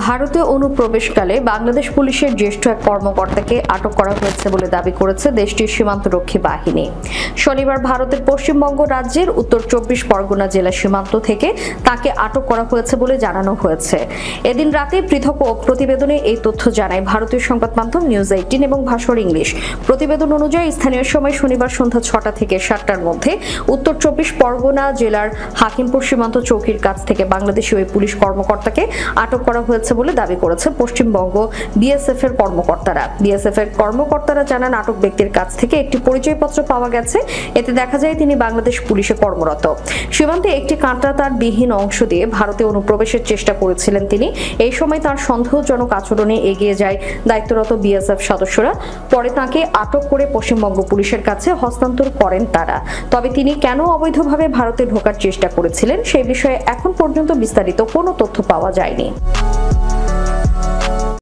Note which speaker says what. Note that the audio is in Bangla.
Speaker 1: ভারতে অনুপ্রবেশকালে বাংলাদেশ পুলিশের জ্যেষ্ঠ এক কর্মকর্তাকে আটক করা হয়েছে বলে দাবি করেছে দেশটির সীমান্তরক্ষী বাহিনী। শনিবার ভারতের পশ্চিমবঙ্গ রাজ্যের উত্তর 24 পরগনা জেলা সীমান্ত থেকে তাকে আটক করা হয়েছে বলে জানানো হয়েছে। এদিন রাতে পৃথক প্রতিবেদনে এই তথ্য জানায় ভারতীয় সংবাদ মাধ্যম নিউজ 18 এবং ভাষর ইংলিশ। প্রতিবেদন অনুযায়ী স্থানীয় সময় শনিবার সন্ধ্যা 6টা থেকে 7টার মধ্যে উত্তর 24 পরগনা জেলার হাকিমপুর সীমান্ত চৌকির কাছ থেকে বাংলাদেশি ওই পুলিশ কর্মকর্তাকে আটক করা হয়েছে বলে দাবি করেছে পশ্চিমবঙ্গ বিএসএফ এর কর্মকর্তারা। বিএসএফ এর কর্মকর্তারা জানান, আটক ব্যক্তির কাছ থেকে একটি পরিচয়পত্র পাওয়া গেছে। এতে দেখা যায় তিনি বাংলাদেশ পুলিশে কর্মরত। সীমান্তে একটি কাঁটাতার বিহীন অংশ দিয়ে ভারতে অনুপ্রবেশের চেষ্টা করেছিলেন তিনি। এই সময় তার সন্দেহজনক আচরণে এগিয়ে যায় দায়িত্বরত বিএসএফ সদস্যরা। পরে তাকে আটক করে পশ্চিমবঙ্গ পুলিশের কাছে হস্তান্তর করেন তারা। তবে তিনি কেন অবৈধভাবে ভারতে ঢোকার চেষ্টা করেছিলেন সেই বিষয়ে এখন পর্যন্ত বিস্তারিত কোনো তথ্য পাওয়া যায়নি।